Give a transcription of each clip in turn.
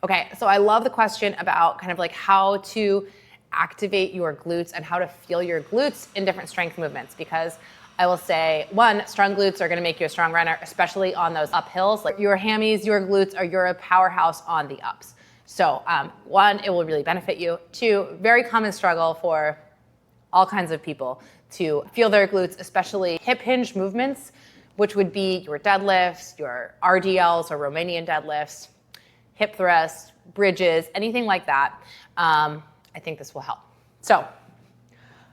Okay, so I love the question about kind of like how to activate your glutes and how to feel your glutes in different strength movements, because I will say, one, strong glutes are gonna make you a strong runner, especially on those uphills. Like your hammies, your glutes you're a powerhouse on the ups. So one, it will really benefit you. Two, very common struggle for all kinds of people to feel their glutes, especially hip hinge movements, which would be your deadlifts, your RDLs or Romanian deadlifts, hip thrusts, bridges, anything like that. I think this will help. So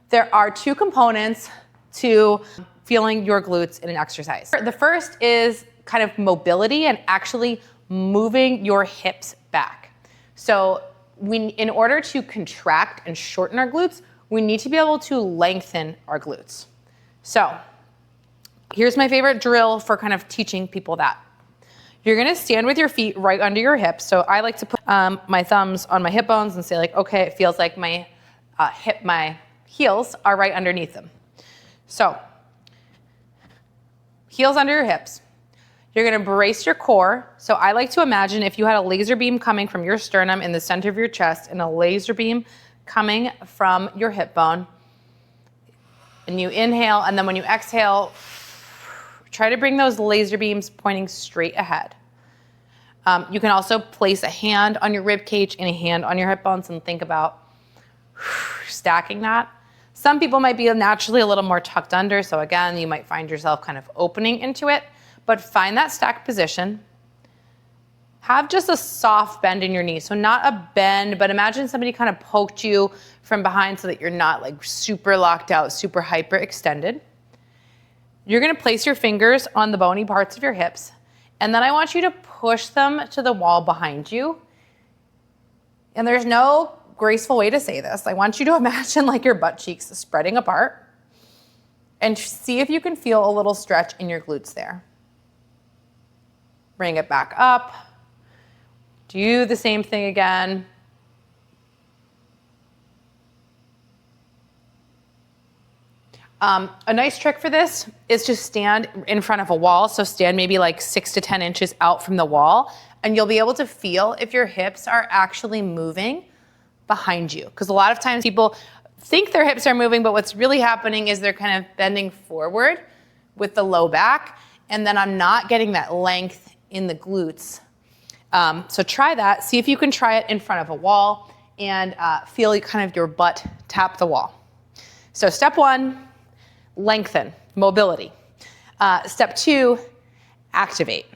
there are two components to feeling your glutes in an exercise. The first is kind of mobility and actually moving your hips back. So in order to contract and shorten our glutes, we need to be able to lengthen our glutes. So here's my favorite drill for kind of teaching people that. You're gonna stand with your feet right under your hips. So I like to put my thumbs on my hip bones and say like, okay, it feels like my heels are right underneath them. So heels under your hips. You're gonna brace your core. So I like to imagine if you had a laser beam coming from your sternum in the center of your chest and a laser beam coming from your hip bone. And you inhale, and then when you exhale, try to bring those laser beams pointing straight ahead. You can also place a hand on your rib cage and a hand on your hip bones and think about stacking that. Some people might be naturally a little more tucked under, so again, you might find yourself kind of opening into it, but find that stacked position. Have just a soft bend in your knee, so not a bend, but imagine somebody kind of poked you from behind so that you're not like super locked out, super hyper extended. You're gonna place your fingers on the bony parts of your hips, and then I want you to push them to the wall behind you. And there's no graceful way to say this. I want you to imagine like your butt cheeks spreading apart and see if you can feel a little stretch in your glutes there. Bring it back up. Do the same thing again. A nice trick for this is to stand in front of a wall. So stand maybe like 6 to 10 inches out from the wall, and you'll be able to feel if your hips are actually moving behind you. Because a lot of times people think their hips are moving, but what's really happening is they're kind of bending forward with the low back, and then I'm not getting that length in the glutes. So try that. See if you can try it in front of a wall and feel kind of your butt tap the wall. So step one, lengthen, mobility. Step two, activate.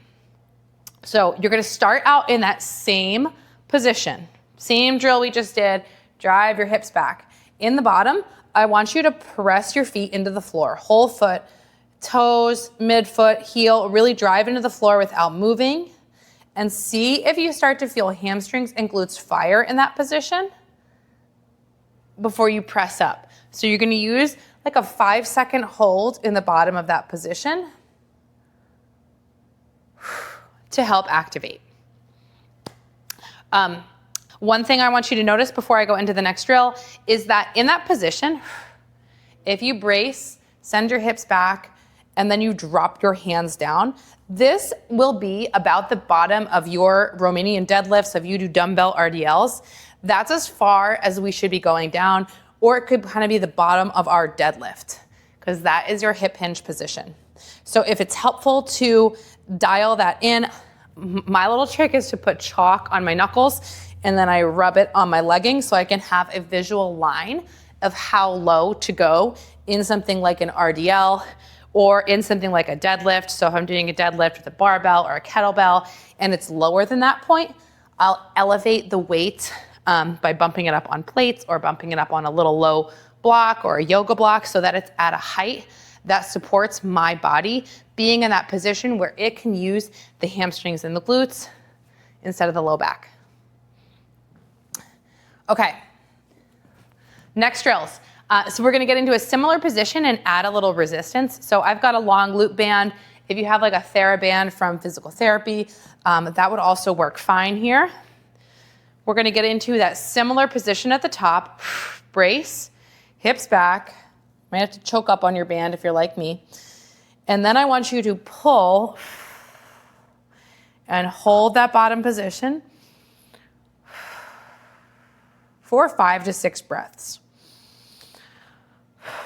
So you're gonna start out in that same position, same drill we just did, drive your hips back. In the bottom, I want you to press your feet into the floor, whole foot, toes, midfoot, heel, really drive into the floor without moving, and see if you start to feel hamstrings and glutes fire in that position before you press up. So you're gonna use like a 5-second hold in the bottom of that position to help activate. One thing I want you to notice before I go into the next drill is that in that position, if you brace, send your hips back, and then you drop your hands down, this will be about the bottom of your Romanian deadlifts. If you do dumbbell RDLs, that's as far as we should be going down, or it could kind of be the bottom of our deadlift, because that is your hip hinge position. So if it's helpful to dial that in, my little trick is to put chalk on my knuckles and then I rub it on my leggings so I can have a visual line of how low to go in something like an RDL or in something like a deadlift. So if I'm doing a deadlift with a barbell or a kettlebell and it's lower than that point, I'll elevate the weight by bumping it up on plates or bumping it up on a little low block or a yoga block so that it's at a height that supports my body being in that position where it can use the hamstrings and the glutes instead of the low back. Okay, next drills. So we're gonna get into a similar position and add a little resistance. So I've got a long glute band. If you have like a TheraBand from physical therapy, that would also work fine here. We're gonna get into that similar position at the top. Brace, hips back. You might have to choke up on your band if you're like me. And then I want you to pull and hold that bottom position. for 5 to 6 breaths.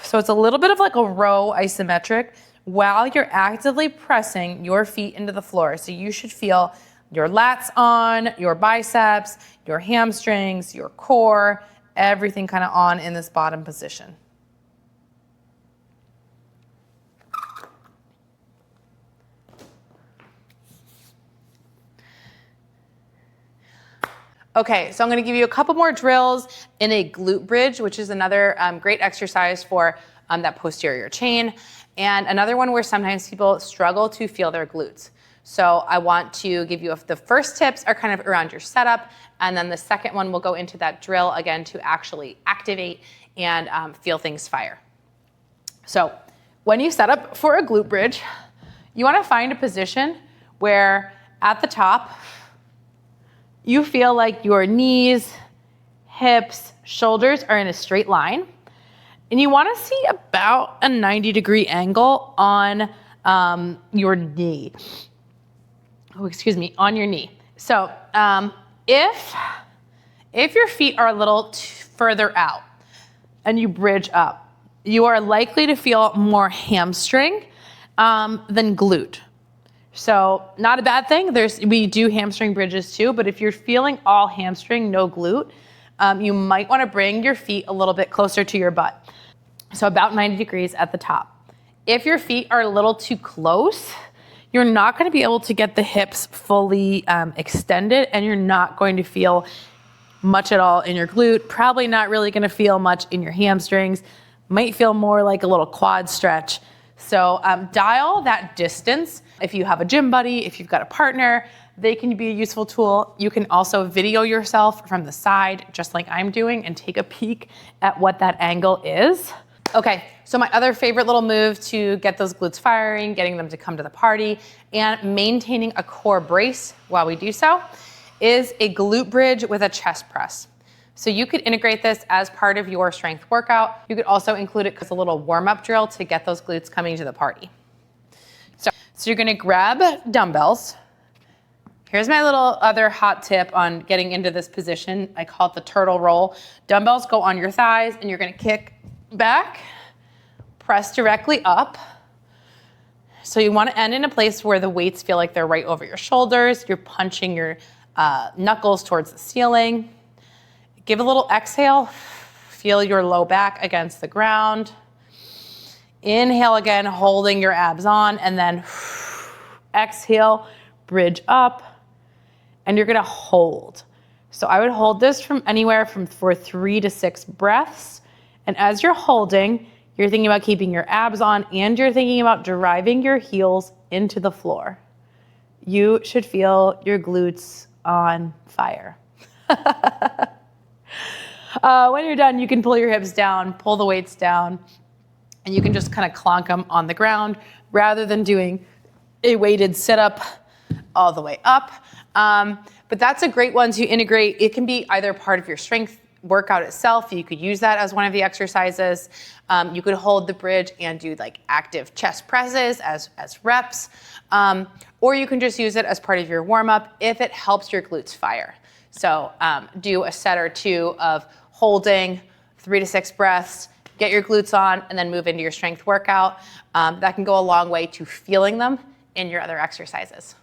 So it's a little bit of like a row isometric while you're actively pressing your feet into the floor. So you should feel your lats on, your biceps, your hamstrings, your core, everything kind of on in this bottom position. Okay, so I'm gonna give you a couple more drills in a glute bridge, which is another great exercise for that posterior chain. And another one where sometimes people struggle to feel their glutes. So I want to give you the first tips are kind of around your setup, and then the second one will go into that drill again to actually activate and feel things fire. So when you set up for a glute bridge, you wanna find a position where at the top, you feel like your knees, hips, shoulders are in a straight line. And you wanna see about a 90-degree angle on your knee. On your knee. So if your feet are a little further out and you bridge up, you are likely to feel more hamstring than glute. So not a bad thing. We do hamstring bridges too, but if you're feeling all hamstring, no glute, you might want to bring your feet a little bit closer to your butt. So about 90 degrees at the top. If your feet are a little too close, you're not going to be able to get the hips fully extended, and you're not going to feel much at all in your glute. Probably not really going to feel much in your hamstrings. Might feel more like a little quad stretch. So dial that distance. If you have a gym buddy, if you've got a partner, they can be a useful tool. You can also video yourself from the side, just like I'm doing, and take a peek at what that angle is. Okay, so my other favorite little move to get those glutes firing, getting them to come to the party, and maintaining a core brace while we do so, is a glute bridge with a chest press. So you could integrate this as part of your strength workout. You could also include it as a little warm-up drill to get those glutes coming to the party. So you're gonna grab dumbbells. Here's my little other hot tip on getting into this position. I call it the turtle roll. Dumbbells go on your thighs and you're gonna kick back, press directly up. So you wanna end in a place where the weights feel like they're right over your shoulders. You're punching your knuckles towards the ceiling. Give a little exhale. Feel your low back against the ground. Inhale again, holding your abs on, and then exhale, bridge up, and you're gonna hold. So I would hold this from anywhere for 3 to 6 breaths. And as you're holding, you're thinking about keeping your abs on, and you're thinking about driving your heels into the floor. You should feel your glutes on fire. When you're done, you can pull your hips down, pull the weights down, and you can just kind of clonk them on the ground rather than doing a weighted sit-up all the way up. But that's a great one to integrate. It can be either part of your strength workout itself. You could use that as one of the exercises. You could hold the bridge and do like active chest presses as reps. Or you can just use it as part of your warm-up if it helps your glutes fire. So do a set or two of holding, 3 to 6 breaths, get your glutes on, and then move into your strength workout. That can go a long way to feeling them in your other exercises.